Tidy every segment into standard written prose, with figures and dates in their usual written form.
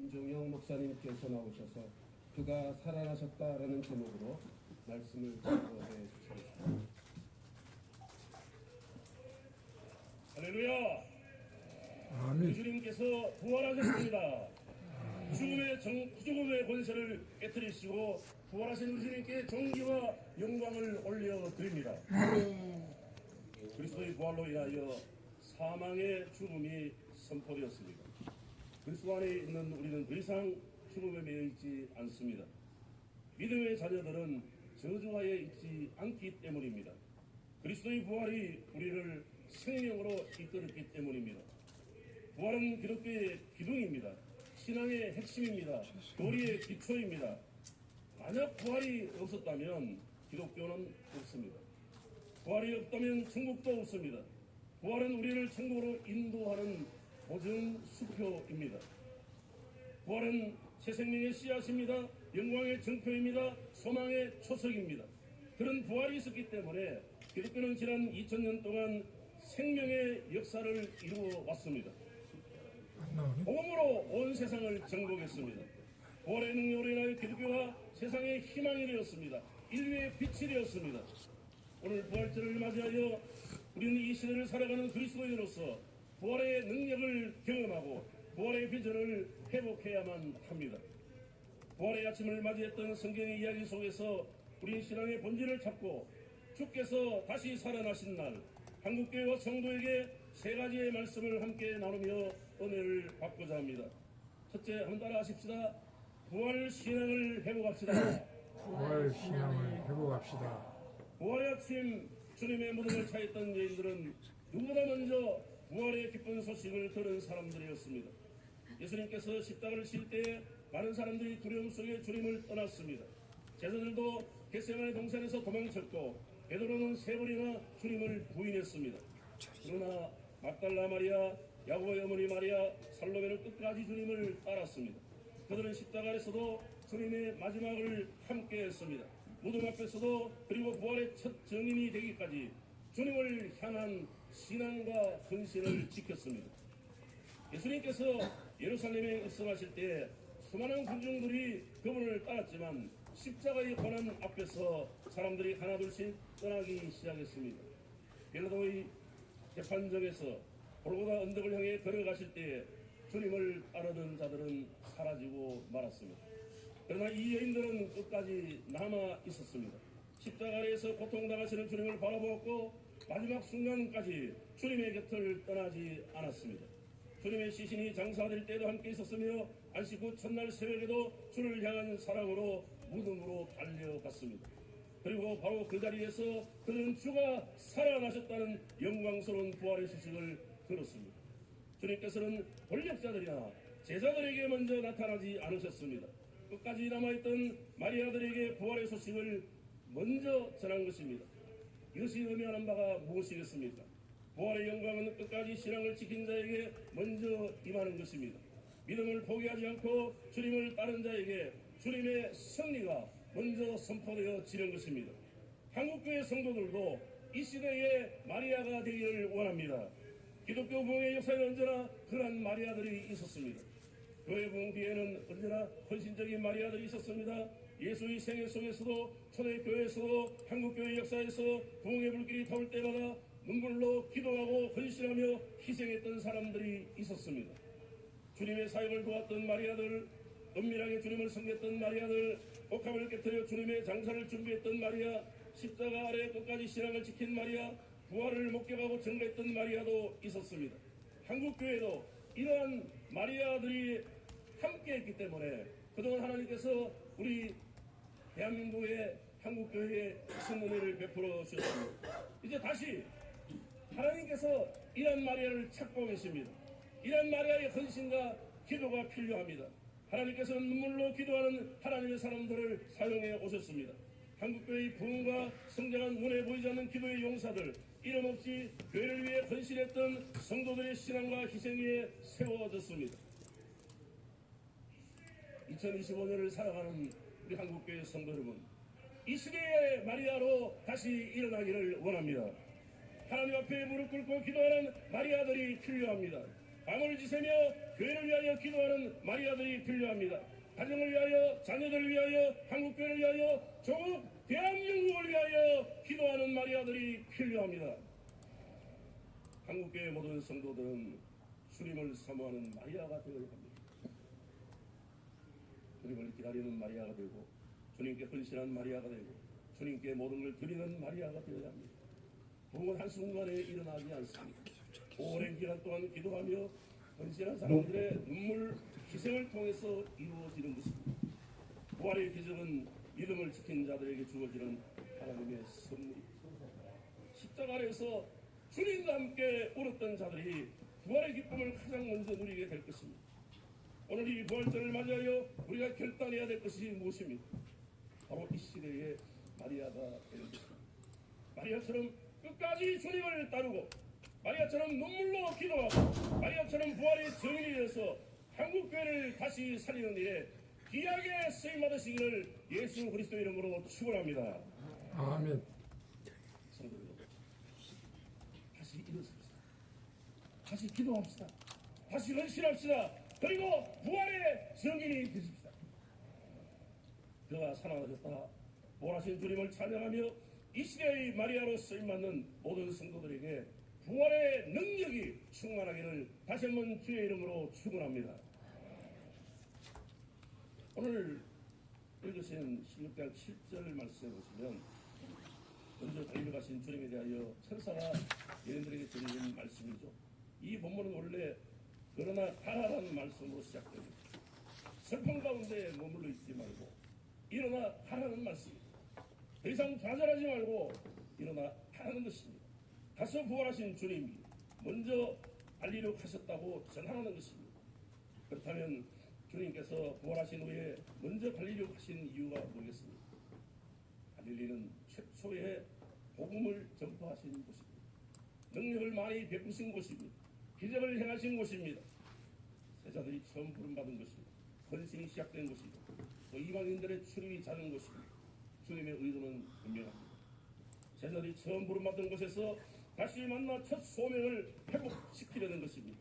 김종영 목사님께서 나오셔서 그가 살아나셨다라는 제목으로 말씀을 전도해 주시겠습니다. 할렐루야! 아멘. 주님께서 부활하셨습니다. 죽음의 권세를 깨뜨리시고 부활하신 주님께 존귀와 영광을 올려드립니다. 그리스도의 부활로 인하여 사망의 죽음이 선포되었습니다. 그리스도 안에 있는 우리는 더 이상 죽음에 매여 있지 않습니다. 믿음의 자녀들은 저주하에 있지 않기 때문입니다. 그리스도의 부활이 우리를 생명으로 이끌었기 때문입니다. 부활은 기독교의 기둥입니다. 신앙의 핵심입니다. 교리의 기초입니다. 만약 부활이 없었다면 기독교는 없습니다. 부활이 없다면 천국도 없습니다. 부활은 우리를 천국으로 인도하는 보증 수표입니다. 부활은 새 생명의 씨앗입니다. 영광의 증표입니다. 소망의 초석입니다. 그런 부활이 있었기 때문에 기독교는 지난 2000년 동안 생명의 역사를 이루어 왔습니다. 복음으로 온 세상을 정복했습니다. 부활의 능력으로 인하여 기독교가 세상의 희망이 되었습니다. 인류의 빛이 되었습니다. 오늘 부활절을 맞이하여 우리는 이 시대를 살아가는 그리스도인으로서 부활의 능력을 경험하고 부활의 비전을 회복해야만 합니다. 부활의 아침을 맞이했던 성경의 이야기 속에서 우리 신앙의 본질을 찾고 주께서 다시 살아나신 날 한국교회와 성도에게 세 가지의 말씀을 함께 나누며 은혜를 받고자 합니다. 첫째, 한번 따라 하십시다. 부활 신앙을 회복합시다. 부활 신앙을 회복합시다. 부활의 아침 주님의 무덤을 차였던 여인들은 누구보다 먼저 부활의 기쁜 소식을 들은 사람들이었습니다. 예수님께서 십자가를 칠 때에 많은 사람들이 두려움 속에 주님을 떠났습니다. 제자들도 겟세마네 동산에서 도망쳤고 베드로는 세 번이나 주님을 부인했습니다. 그러나 막달라 마리아, 야고보의 어머니 마리아, 살로메는 끝까지 주님을 따랐습니다. 그들은 십자가 아래서도 주님의 마지막을 함께했습니다. 무덤 앞에서도 그리고 부활의 첫 증인이 되기까지 주님을 향한 신앙과 헌신을 지켰습니다. 예수님께서 예루살렘에 입성하실 때 수많은 군중들이 그분을 따랐지만 십자가의 고난 앞에서 사람들이 하나둘씩 떠나기 시작했습니다. 빌라도의 재판정에서 골고다 언덕을 향해 걸어가실 때에 주님을 따르던 자들은 사라지고 말았습니다. 그러나 이 여인들은 끝까지 남아 있었습니다. 십자가 아래에서 고통당하시는 주님을 바라보았고 마지막 순간까지 주님의 곁을 떠나지 않았습니다. 주님의 시신이 장사될 때도 함께 있었으며 안식 후 첫날 새벽에도 주를 향한 사랑으로 무덤으로 달려갔습니다. 그리고 바로 그 자리에서 그들은 주가 살아나셨다는 영광스러운 부활의 소식을 들었습니다. 주님께서는 권력자들이나 제자들에게 먼저 나타나지 않으셨습니다. 끝까지 남아있던 마리아들에게 부활의 소식을 먼저 전한 것입니다. 이것이 의미하는 바가 무엇이겠습니까? 부활의 영광은 끝까지 신앙을 지킨 자에게 먼저 임하는 것입니다. 믿음을 포기하지 않고 주님을 따른 자에게 주님의 승리가 먼저 선포되어지는 것입니다. 한국교회 성도들도 이 시대의 마리아가 되기를 원합니다. 기독교 부흥의 역사에는 언제나 그런 마리아들이 있었습니다. 교회 부흥 뒤에는 언제나 헌신적인 마리아들이 있었습니다. 예수의 생애 속에서도 초대교회에서도 한국교회 역사에서 부흥의 불길이 타올 때마다 눈물로 기도하고 헌신하며 희생했던 사람들이 있었습니다. 주님의 사역을 도왔던 마리아들, 은밀하게 주님을 섬겼던 마리아들, 옥합을 깨뜨려 주님의 장사를 준비했던 마리아, 십자가 아래 끝까지 신앙을 지킨 마리아, 부활을 목격하고 증거했던 마리아도 있었습니다. 한국교회도 이러한 마리아들이 함께했기 때문에 그동안 하나님께서 우리 대한민국의 한국교회에 큰 은혜를 베풀어 주셨습니다. 이제 다시 하나님께서 이런 마리아를 찾고 계십니다. 이런 마리아의 헌신과 기도가 필요합니다. 하나님께서는 눈물로 기도하는 하나님의 사람들을 사용해 오셨습니다. 한국교회의 부흥과 성장한 눈에 보이지 않는 기도의 용사들, 이름 없이 교회를 위해 헌신했던 성도들의 신앙과 희생 위에 세워졌습니다. 2025년을 살아가는 우리 한국교회 성도 여러분, 이 시대의 마리아로 다시 일어나기를 원합니다. 하나님 앞에 무릎 꿇고 기도하는 마리아들이 필요합니다. 밤을 지새며 교회를 위하여 기도하는 마리아들이 필요합니다. 가정을 위하여, 자녀들을 위하여, 한국교회를 위하여, 조국 대한민국을 위하여 기도하는 마리아들이 필요합니다. 한국교회 모든 성도들은 주님을 사모하는 마리아가 되어야 합니다. 주님을 기다리는 마리아가 되고, 주님께 헌신한 마리아가 되고, 주님께 모든 걸 드리는 마리아가 되어야 합니다. 부흥은 한순간에 일어나지 않습니다. 오랜 기간 동안 기도하며 헌신한 사람들의 눈물, 희생을 통해서 이루어지는 것입니다. 부활의 기적은 믿음을 지킨 자들에게 주어지는 하나님의 선물입니다. 십자가 아래에서 주님과 함께 울었던 자들이 부활의 기쁨을 가장 먼저 누리게 될 것입니다. 오늘 이 부활절을 맞이하여 우리가 결단해야 될 것이 무엇입니까? 바로 이 시대의 마리아가 되는 것입니다. 마리아처럼 끝까지 주님을 따르고, 마리아처럼 눈물로 기도하고, 마리아처럼 부활의 증인이 되어서 한국교회를 다시 살리는 일에 귀하게 쓰임받으시기를 예수 그리스도 이름으로 축원합니다. 아멘. 성도 여러분, 다시 일어섭시다. 다시 기도합시다. 다시 헌신합시다. 그리고 부활의 증인이 되십시다. 그가 살아나셨다 부활하신 주님을 찬양하며 이 시대의 마리아로 쓰임받는 모든 성도들에게 부활의 능력이 충만하기를 다시 한번 주의 이름으로 축원합니다. 오늘 읽으신 16장 7절 말씀에 보시면 먼저 달려 가신 주님에 대하여 천사가 예언들에게 드리는 말씀이죠. 이 본문은 원래 그러나 가라라는 말씀으로 시작됩니다. 슬픔 가운데 머물러 있지 말고 일어나 가라는 말씀입니다. 더 이상 좌절하지 말고 일어나 가라는 것입니다. 가서 부활하신 주님이 먼저 갈리로 가셨다고 전하는 것입니다. 그렇다면 주님께서 부활하신 후에 먼저 갈리로 가신 이유가 뭐겠습니까? 갈릴리는 최초의 복음을 전파하신 곳입니다. 능력을 많이 베푸신 곳입니다. 기적을 행하신 곳입니다. 제자들이 처음 부름받은 곳입니다. 헌신이 시작된 곳입니다. 또 이방인들의 출입이 잦은 곳입니다. 주님의 의도는 분명합니다. 제자들이 처음 부름받은 곳에서 다시 만나 첫 소명을 회복시키려는 것입니다.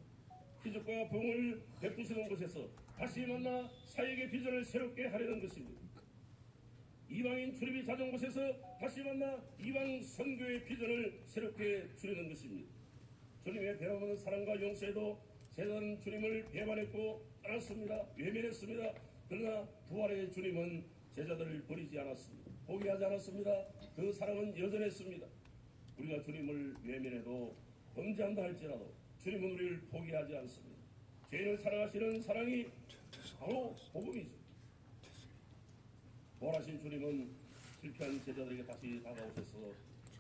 기적과 부흥을 베푸시는 곳에서 다시 만나 사역의 비전을 새롭게 하려는 것입니다. 이방인 출입이 잦은 곳에서 다시 만나 이방 선교의 비전을 새롭게 주려는 것입니다. 주님의 변함없는 사랑과 용서에도 제자는 주님을 배반했고 떠났습니다. 외면했습니다. 그러나 부활의 주님은 제자들을 버리지 않았습니다. 포기하지 않았습니다. 그 사랑은 여전했습니다. 우리가 주님을 외면해도 범죄한다 할지라도 주님은 우리를 포기하지 않습니다. 죄인을 사랑하시는 사랑이 바로 복음이죠. 부활하신 주님은 실패한 제자들에게 다시 다가오셔서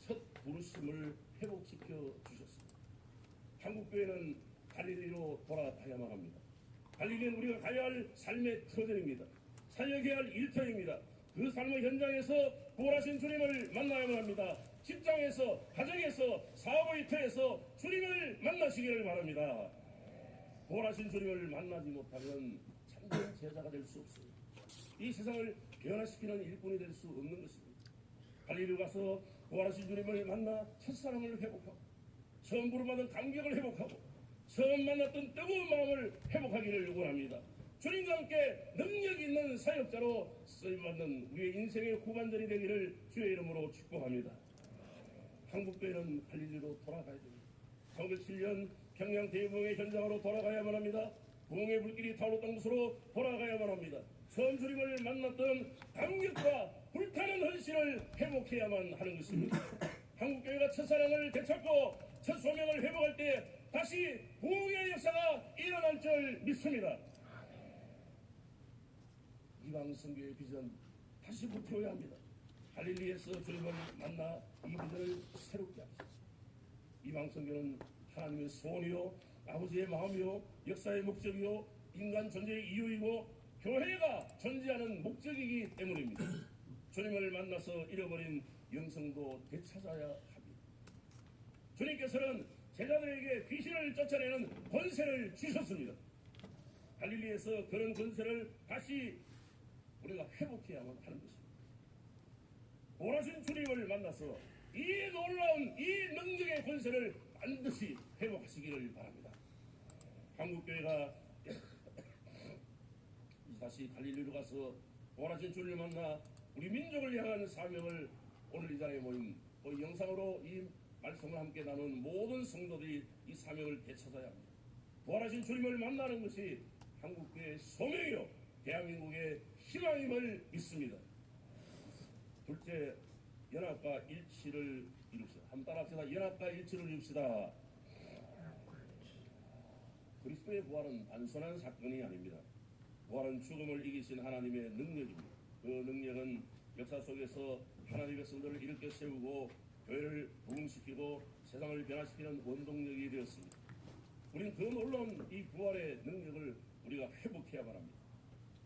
첫 부르심을 회복시켜 주셨습니다. 한국교회는 갈릴리로 돌아가야만 합니다. 갈릴리는 우리가 가야 할 삶의 터전입니다. 살려야 할 일터입니다. 그 삶의 현장에서 부활하신 주님을 만나야만 합니다. 직장에서, 가정에서, 사업의 터에서 주님을 만나시기를 바랍니다. 부활하신 주님을 만나지 못하면 참된 제자가 될 수 없습니다. 이 세상을 변화시키는 일꾼이 될 수 없는 것입니다. 갈릴리로 가서 부활하신 주님을 만나 첫사랑을 회복하고 처음 부름받은 감격을 회복하고 처음 만났던 뜨거운 마음을 회복하기를 원합니다. 주님과 함께 능력 있는 사역자로 쓰임받는 우리의 인생의 후반전이 되기를 주의 이름으로 축복합니다. 한국교회는 갈릴리로 돌아가야 됩니다. 1907년 평양 대부흥의 현장으로 돌아가야만 합니다. 부흥의 불길이 타올랐던 곳으로 돌아가야만 합니다. 처음 주님을 만났던 감격과 불타는 헌신을 회복해야만 하는 것입니다. 한국교회가 첫사랑을 되찾고 첫 소명을 회복할 때 다시 부흥의 역사가 일어날 줄 믿습니다. 이방 선교의 비전 다시 불태워야 합니다. 갈릴리에서 주님을 만나 이 비전을 새롭게 합시다. 이방 선교는 하나님의 소원이요 아버지의 마음이요 역사의 목적이요 인간 존재의 이유이고 교회가 존재하는 목적이기 때문입니다. 주님을 만나서 잃어버린 영성도 되찾아야 합니다. 주님께서는 제자들에게 귀신을 쫓아내는 권세를 주셨습니다. 갈릴리에서 그런 권세를 다시 우리가 회복해야만 하는 것입니다. 부활하신 주님을 만나서 이 놀라운 이 능력의 권세를 반드시 회복하시기를 바랍니다. 한국교회가 다시 갈릴리로 가서 부활하신 주를 만나 우리 민족을 향한 사명을 오늘 이 자리에 모인 또 영상으로 이 말씀을 함께 나눈 모든 성도들이 이 사명을 되찾아야 합니다. 부활하신 주님을 만나는 것이 한국교회의 소명이요 대한민국의 희망임을 믿습니다. 둘째, 연합과 일치를 이룹시다. 한번 따라합시다. 연합과 일치를 이룹시다. 그리스도의 부활은 단순한 사건이 아닙니다. 부활은 죽음을 이기신 하나님의 능력입니다. 그 능력은 역사 속에서 하나님의 백성들을 일으켜 세우고 교회를 부흥시키고 세상을 변화시키는 원동력이 되었습니다. 우리는 그 놀라운 이 부활의 능력을 우리가 회복해야만 합니다.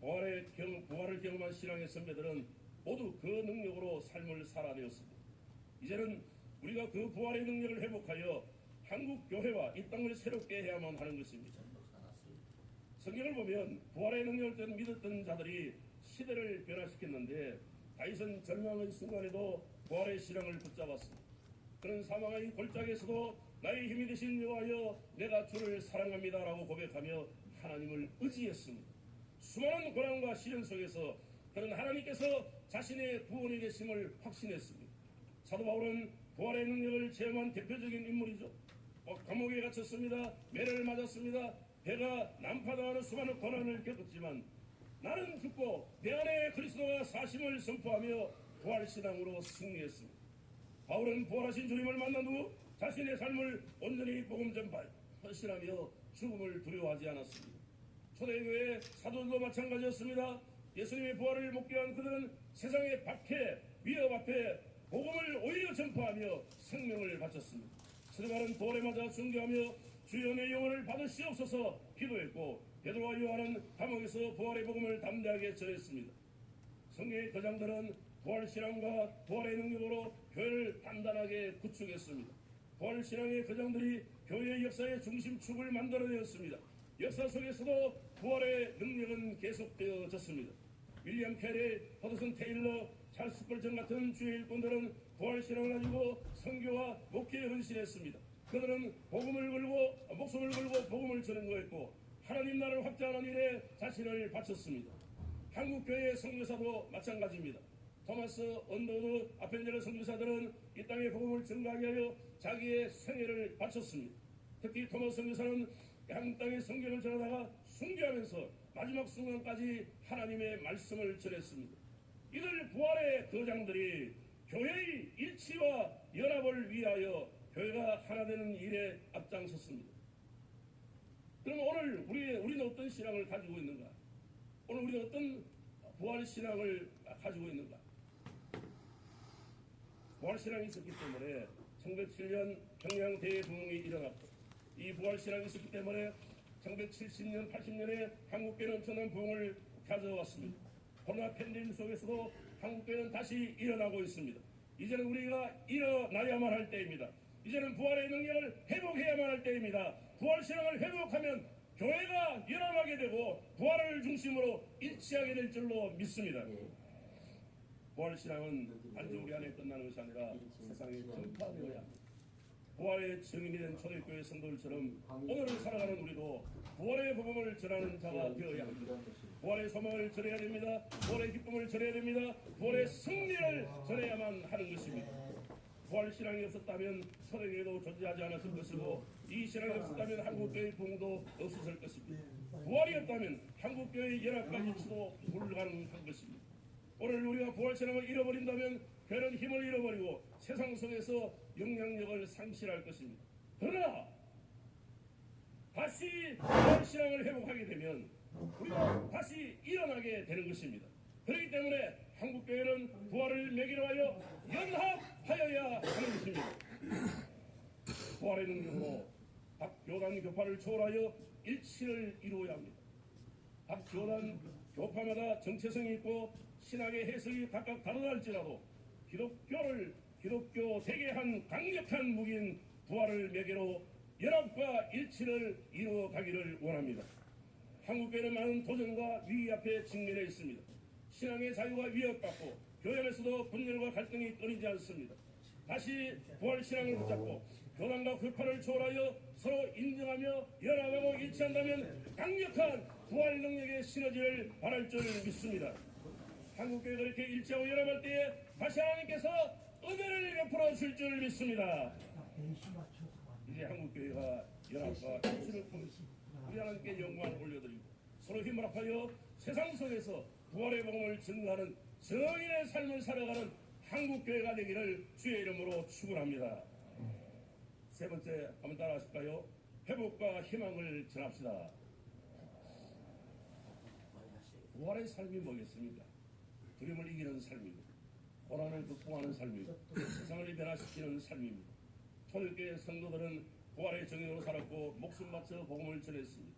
부활을 경험한 신앙의 선배들은 모두 그 능력으로 삶을 살아내었습니다. 이제는 우리가 그 부활의 능력을 회복하여 한국 교회와 이 땅을 새롭게 해야만 하는 것입니다. 성경을 보면 부활의 능력을 믿었던 자들이 시대를 변화시켰는데 다윗은 절망의 순간에도 부활의 신앙을 붙잡았습니다. 그는 사망의 골짜기에서도 나의 힘이 되신 여호와여 내가 주를 사랑합니다라고 고백하며 하나님을 의지했습니다. 수많은 고난과 시련 속에서 그는 하나님께서 자신의 구원에 계심을 확신했습니다. 사도 바울은 부활의 능력을 체험한 대표적인 인물이죠. 감옥에 갇혔습니다. 매를 맞았습니다. 배가 난파당하는 수많은 고난을 겪었지만 나는 죽고 내 안에 그리스도가 사심을 선포하며 부활신앙으로 승리했습니다. 바울은 부활하신 주님을 만난 후 자신의 삶을 온전히 복음 전파에 헌신하며 죽음을 두려워하지 않았습니다. 초대교회 사도들도 마찬가지였습니다. 예수님의 부활을 목격한 그들은 세상의 박해, 위협 앞에 복음을 오히려 전파하며 생명을 바쳤습니다. 스데반은 돌에 맞아 순교하며 주여 내 영혼을 받으시옵소서 기도했고 베드로와 요한은 감옥에서 부활의 복음을 담대하게 전했습니다. 성경의 거장들은 부활신앙과 부활의 능력으로 교회를 단단하게 구축했습니다. 부활신앙의 거장들이 교회의 역사의 중심축을 만들어내었습니다. 역사 속에서도 부활의 능력은 계속되어졌습니다. 윌리엄 캐리, 허드슨 테일러, 찰스 펄전 같은 주의 일꾼들은 부활신앙을 가지고 선교와 목회에 헌신했습니다. 그들은 복음을 걸고 목숨을 걸고 복음을 전거했고 하나님 나라를 확장하는 일에 자신을 바쳤습니다. 한국교회의 선교사도 마찬가지입니다. 토마스 언더우드 아펜젤러 선교사들은 이 땅의 복음을 증가하게 하여 자기의 생애를 바쳤습니다. 특히 토마스 선교사는 양 땅의 성경을 전하다가 순교하면서 마지막 순간까지 하나님의 말씀을 전했습니다. 이들 부활의 거장들이 교회의 일치와 연합을 위하여 교회가 하나 되는 일에 앞장섰습니다. 그럼 오늘 우리는 어떤 신앙을 가지고 있는가? 오늘 우리는 어떤 부활 신앙을 가지고 있는가? 부활 신앙이 있었기 때문에 1907년 평양 대부흥이 일어났고 이 부활 신앙이 있었기 때문에 1970년, 80년에 한국교회는 엄청난 부흥을 가져왔습니다. 코로나 팬데믹 속에서도 한국교회는 다시 일어나고 있습니다. 이제는 우리가 일어나야만 할 때입니다. 이제는 부활의 능력을 회복해야만 할 때입니다. 부활신앙을 회복하면 교회가 연합하게 되고 부활을 중심으로 일치하게 될 줄로 믿습니다. 부활신앙은 단지 우리 안에 끝나는 것이 아니라 세상에 전파되어야 합니다. 부활의 증인이 된 초대교회 성도들처럼 오늘을 살아가는 우리도 부활의 복음을 전하는 자가 되어야 합니다. 부활의 소망을 전해야 됩니다. 부활의 기쁨을 전해야 됩니다. 부활의 승리를 전해야만 하는 것입니다. 부활 신앙이 없었다면 초대교회도 존재하지 않았을 것이고 이 신앙이 없었다면 한국교회의 부흥도 없었을 것입니다. 부활이 없다면 한국교회의 연합과 일치도 불가능한 것입니다. 오늘 우리가 부활 신앙을 잃어버린다면 교회는 힘을 잃어버리고 세상 속에서 영향력을 상실할 것입니다. 그러나 다시 부활 신앙을 회복하게 되면 우리가 다시 일어나게 되는 것입니다. 그렇기 때문에 한국교회는 부활을 매기로 하여 연합하여야 하는 것입니다. 부활의 능력으로 각 교단 교파를 초월하여 일치를 이루어야 합니다. 각 교단 교파마다 정체성이 있고 신학의 해석이 각각 다르다 할지라도 기독교 되게 한 강력한 무기인 부활을 매개로 연합과 일치를 이루어가기를 원합니다. 한국교회는 많은 도전과 위기 앞에 직면해 있습니다. 신앙의 자유가 위협받고 교회 안에서도 분열과 갈등이 끊이지 않습니다. 다시 부활신앙을 붙잡고 교단과 교파를 초월하여 서로 인정하며 연합하고 일치한다면 강력한 부활 능력의 시너지를 발할 줄 믿습니다. 한국교회가 이렇게 일치하고 연합할 때에 다시 하나님께서 은혜를 베풀어 줄 줄 믿습니다. 이제 한국교회가 연합과 일치를 통해서 우리 하나님께 영광을 올려드리고 서로 힘을 합하여 세상 속에서 부활의 복음을 증거하는 정인의 삶을 살아가는 한국교회가 되기를 주의 이름으로 축원합니다. 세 번째 한번 따라하실까요? 회복과 희망을 전합시다. 부활의 삶이 뭐겠습니까? 두려움을 이기는 삶입니다. 고난을 극복하는 삶입니다. 세상을 변화시키는 삶입니다. 초대교회 성도들은 부활의 정인으로 살았고 목숨 바쳐 복음을 전했습니다.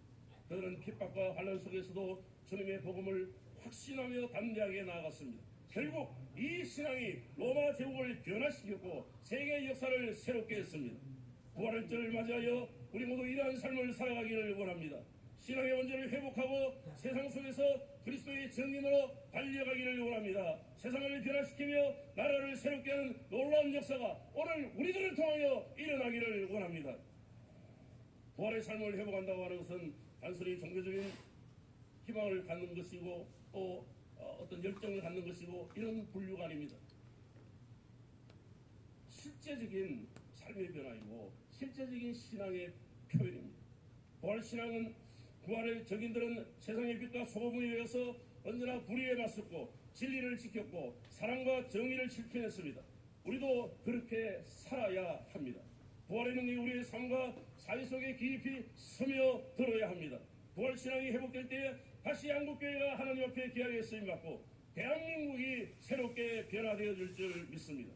그들은 핍박과 환난 속에서도 주님의 복음을 확신하며 담대하게 나아갔습니다. 결국 이 신앙이 로마 제국을 변화시켰고 세계의 역사를 새롭게 했습니다. 부활의 절을 맞이하여 우리 모두 이러한 삶을 살아가기를 원합니다. 신앙의 원전을 회복하고 세상 속에서 그리스도의 정인으로 달려가기를 원합니다. 세상을 변화시키며 나라를 새롭게 하는 놀라운 역사가 오늘 우리들을 통하여 일어나기를 원합니다. 부활의 삶을 회복한다고 하는 것은 단순히 종교적인 희망을 갖는 것이고 또 어떤 열정을 갖는 것이고 이런 분류가 아닙니다. 실제적인 삶의 변화이고 실제적인 신앙의 표현입니다. 부활신앙은 부활의 적인들은 세상의 빛과 소금이 되어서 언제나 불의에 맞섰고 진리를 지켰고 사랑과 정의를 실천했습니다. 우리도 그렇게 살아야 합니다. 부활의 능력이 우리의 삶과 사회 속에 깊이 스며들어야 합니다. 부활신앙이 회복될 때에 다시 한국교회가 하나님 앞에 귀하게 쓰임받고 대한민국이 새롭게 변화되어질 줄 믿습니다.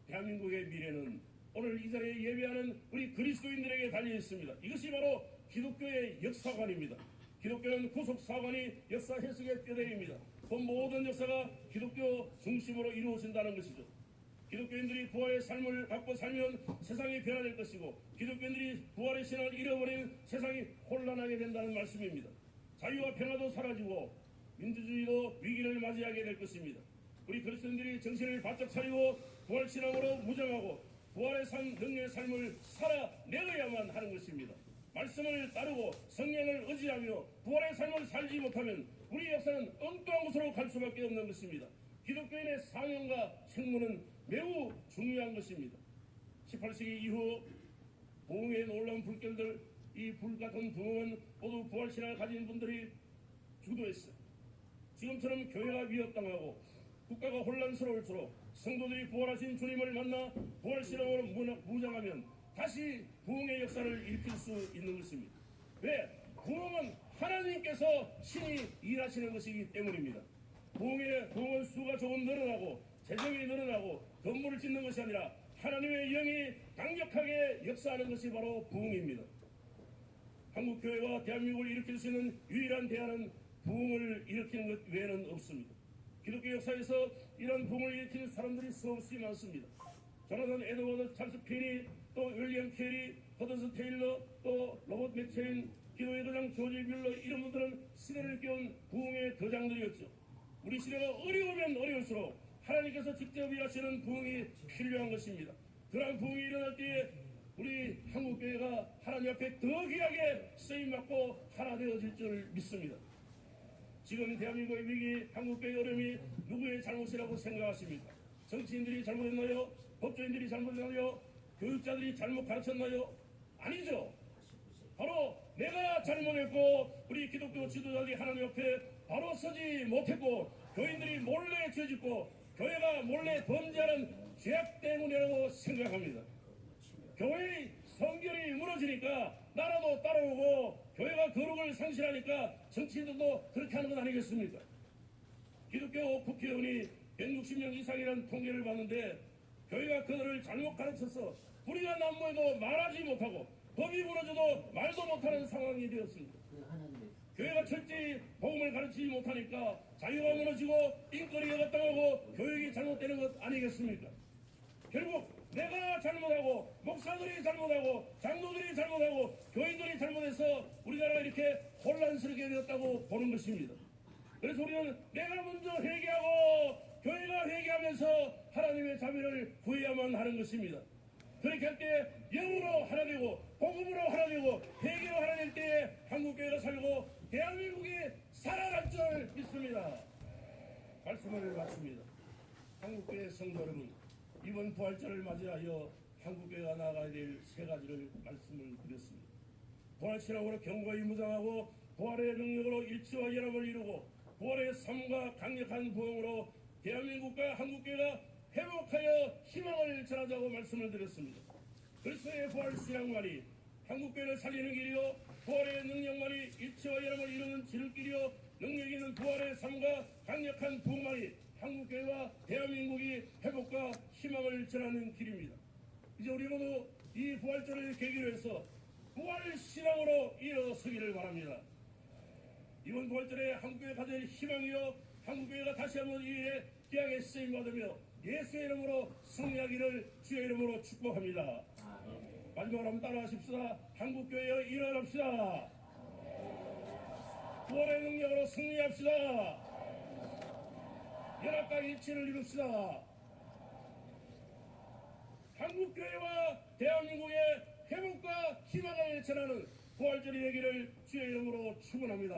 대한민국의 미래는 오늘 이 자리에 예배하는 우리 그리스도인들에게 달려 있습니다. 이것이 바로 기독교의 역사관입니다. 기독교는 구속사관이 역사 해석의 뼈대입니다. 그 모든 역사가 기독교 중심으로 이루어진다는 것이죠. 기독교인들이 부활의 삶을 갖고 살면 세상이 변화될 것이고 기독교인들이 부활의 신앙을 잃어버리면 세상이 혼란하게 된다는 말씀입니다. 자유와 평화도 사라지고 민주주의도 위기를 맞이하게 될 것입니다. 우리 그리스도인들이 정신을 바짝 차리고 부활신앙으로 무장하고 부활의 능력의 삶을 살아내야만 하는 것입니다. 말씀을 따르고 성령을 의지하며 부활의 삶을 살지 못하면 우리 역사는 엉뚱한 곳으로 갈 수밖에 없는 것입니다. 기독교인의 사명과 책무는 매우 중요한 것입니다. 18세기 이후 부흥의 놀라운 불길들, 이 불같은 부흥은 모두 부활신앙을 가진 분들이 주도했어요. 지금처럼 교회가 위협당하고 국가가 혼란스러울수록 성도들이 부활하신 주님을 만나 부활신앙으로 무장하면 다시 부흥의 역사를 일으킬 수 있는 것입니다. 왜? 부흥은 하나님께서 신이 일하시는 것이기 때문입니다. 부흥은 수가 조금 늘어나고 재정이 늘어나고 건물을 짓는 것이 아니라 하나님의 영이 강력하게 역사하는 것이 바로 부흥입니다. 한국교회와 대한민국을 일으킬 수 있는 유일한 대안은 부흥을 일으키는 것 외에는 없습니다. 기독교 역사에서 이런 부흥을 일으키는 사람들이 수없이 많습니다. 조나단 에드워드 찰스 피니, 또 윌리엄 캐리, 허드슨 테일러, 또 로버트 맥체인, 기도의 거장 조지 뮬러 이런 분들은 시대를 깨운 부흥의 거장들이었죠. 우리 시대가 어려우면 어려울수록 하나님께서 직접 일하시는 부흥이 필요한 것입니다. 그러한 부흥이 일어날 때에 우리 한국교회가 하나님 앞에 더 귀하게 쓰임받고 하나 되어질 줄 믿습니다. 지금 대한민국의 위기, 한국교회의 어려움이 누구의 잘못이라고 생각하십니까? 정치인들이 잘못했나요? 법조인들이 잘못했나요? 교육자들이 잘못 가르쳤나요? 아니죠. 바로 내가 잘못했고 우리 기독교 지도자들이 하나님 앞에 바로 서지 못했고 교인들이 몰래 죄짓고 교회가 몰래 범죄하는 죄악 때문이라고 생각합니다. 교회의 성결이 무너지니까 나라도 따라오고 교회가 거룩을 상실하니까 정치인들도 그렇게 하는 건 아니겠습니까? 기독교 국회의원이 160명 이상이라는 통계를 봤는데 교회가 그들을 잘못 가르쳐서 우리가 난무해도 말하지 못하고 법이 무너져도 말도 못하는 상황이 되었습니다. 교회가 철저히 복음을 가르치지 못하니까 자유가 무너지고 인권이 억압당하고 교육이 잘못되는 것 아니겠습니까? 결국 내가 잘못하고 목사들이 잘못하고 장로들이 잘못하고 교인들이 잘못해서 우리나라가 이렇게 혼란스럽게 되었다고 보는 것입니다. 그래서 우리는 내가 먼저 회개하고 교회가 회개하면서 하나님의 자비를 구해야만 하는 것입니다. 그렇게 할 때 영으로 하나 되고 복음으로 하나 되고 회개로 하나 될 때에 한국교회가 살고 대한민국이 살아갈 줄 믿습니다. 말씀을 마칩니다. 한국교회 성도 여러분, 이번 부활절을 맞이하여 한국교회가 나아가야 될 세 가지를 말씀을 드렸습니다. 부활신앙으로 견고히 무장하고 부활의 능력으로 일치와 연합을 이루고 부활의 삶과 강력한 부흥으로 대한민국과 한국교회가 회복하여 희망을 전하자고 말씀을 드렸습니다. 그리스도의 부활신앙만이 한국교회를 살리는 길이요 부활의 능력만이 일치와 연합을 이루는 지름길이요 능력 있는 부활의 삶과 강력한 부흥만이 한국교회와 대한민국이 회복과 희망을 전하는 길입니다. 이제 우리 모두 이 부활절을 계기로 해서 부활신앙으로 일어서기를 바랍니다. 이번 부활절에 한국교회가 가질 희망이요 한국교회가 다시 한번 이 일에 귀하게 쓰임받으며 예수의 이름으로 승리하기를 주의 이름으로 축복합니다. 마지막으로 한번 따라하십시다. 한국교회여 일어납시다. 부활의 능력으로 승리합시다. 연합과 일치를 이룹시다. 한국교회와 대한민국의 회복과 희망을 전하는 부활절이 되기를 주의 이름으로 축원합니다.